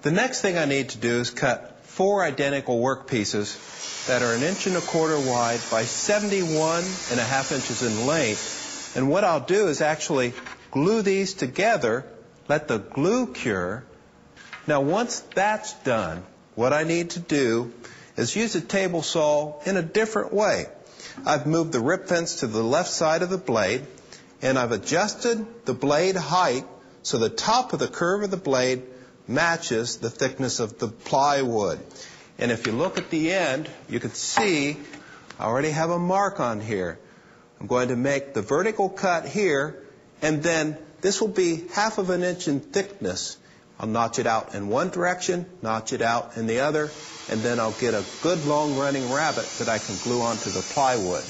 The next thing I need to do is cut 4 identical work pieces that are 1.25 inches wide by 71.5 inches in length. And what I'll do is actually glue these together, let the glue cure. Now once that's done, what I need to do is use a table saw in a different way. I've moved the rip fence to the left side of the blade, and I've adjusted the blade height so the top of the curve of the blade matches the thickness of the plywood. And if you look at the end, you can see I already have a mark on here. I'm going to make the vertical cut here, and then this will be 1/2 inch in thickness. I'll notch it out in one direction, notch it out in the other, and then I'll get a good long running rabbet that I can glue onto the plywood.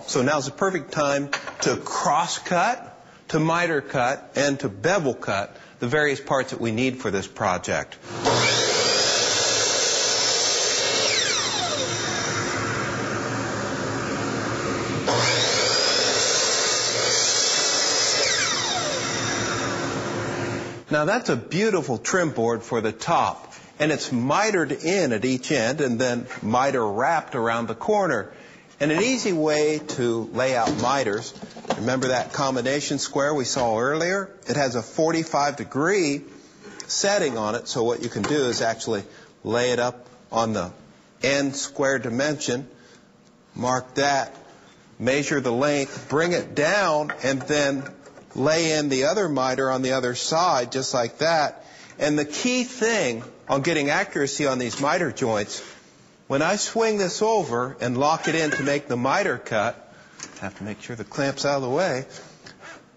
So now's the perfect time to cross cut, to miter cut, and to bevel cut the various parts that we need for this project. Now that's a beautiful trim board for the top, and it's mitered in at each end and then miter wrapped around the corner. And an easy way to lay out miters, remember that combination square we saw earlier? It has a 45-degree setting on it, so what you can do is actually lay it up on the end square dimension, mark that, measure the length, bring it down, and then lay in the other miter on the other side, just like that. And the key thing on getting accuracy on these miter joints, when I swing this over and lock it in to make the miter cut, I have to make sure the clamp's out of the way,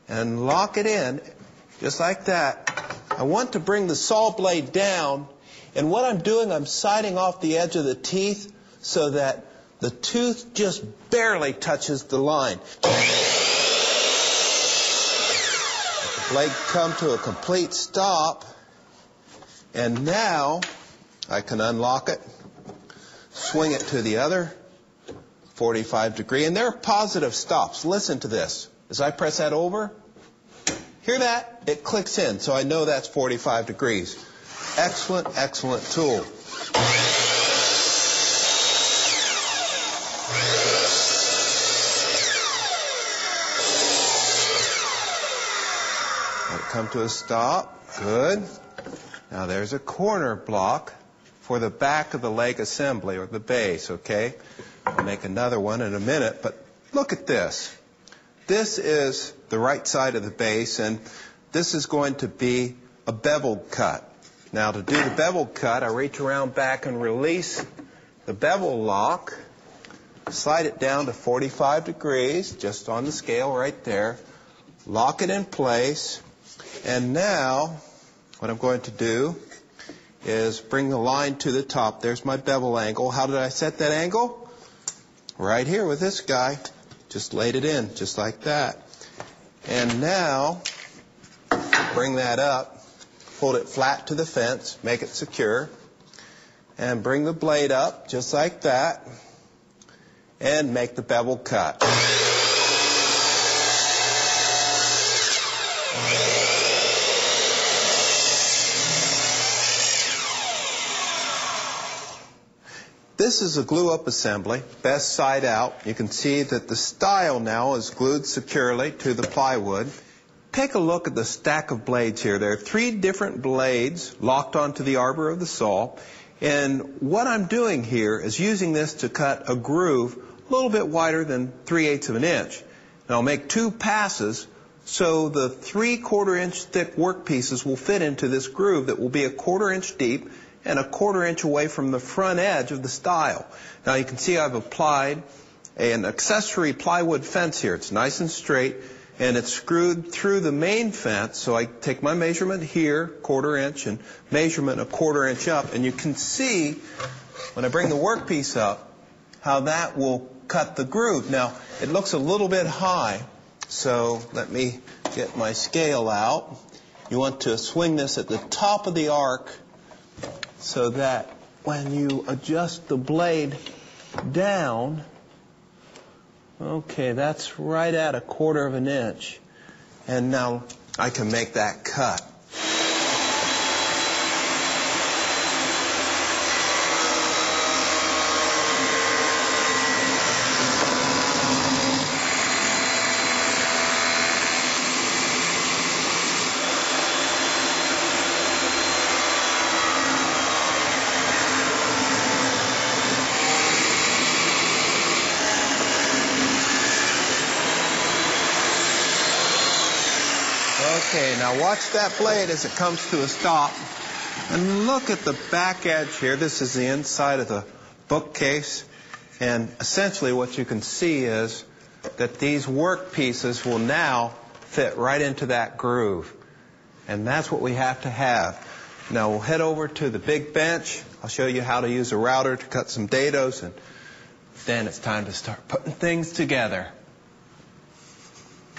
and lock it in just like that. I want to bring the saw blade down, and what I'm doing, I'm siding off the edge of the teeth so that the tooth just barely touches the line. Let the blade come to a complete stop, and now I can unlock it, swing it to the other 45-degree, and there are positive stops. Listen to this. As I press that over, hear that? It clicks in, so I know that's 45 degrees. Excellent, excellent tool. Let it come to a stop. Good. Now there's a corner block for the back of the leg assembly, or the base, okay? I'll make another one in a minute, but look at this. This is the right side of the base, and this is going to be a beveled cut. Now to do the beveled cut, I reach around back and release the bevel lock, slide it down to 45 degrees, just on the scale right there, lock it in place, and now what I'm going to do is bring the line to the top. There's my bevel angle. How did I set that angle? Right here with this guy. Just laid it in, just like that. And now, bring that up, hold it flat to the fence, make it secure, and bring the blade up, just like that, and make the bevel cut. This is a glue-up assembly, best side out. You can see that the stile now is glued securely to the plywood. Take a look at the stack of blades here. There are 3 different blades locked onto the arbor of the saw. And what I'm doing here is using this to cut a groove a little bit wider than 3/8 of an inch. And I'll make 2 passes so the 3/4 inch thick work pieces will fit into this groove that will be a 1/4 inch deep and a 1/4 inch away from the front edge of the stile. Now you can see I've applied an accessory plywood fence here. It's nice and straight, and it's screwed through the main fence. So I take my measurement here, 1/4 inch, and measurement a 1/4 inch up, and you can see when I bring the workpiece up how that will cut the groove. Now it looks a little bit high, so let me get my scale out. You want to swing this at the top of the arc so that when you adjust the blade down, okay, that's right at 1/4 of an inch. And now I can make that cut. Okay, now watch that blade as it comes to a stop. And look at the back edge here. This is the inside of the bookcase. And essentially what you can see is that these work pieces will now fit right into that groove. And that's what we have to have. Now we'll head over to the big bench. I'll show you how to use a router to cut some dados. And then it's time to start putting things together.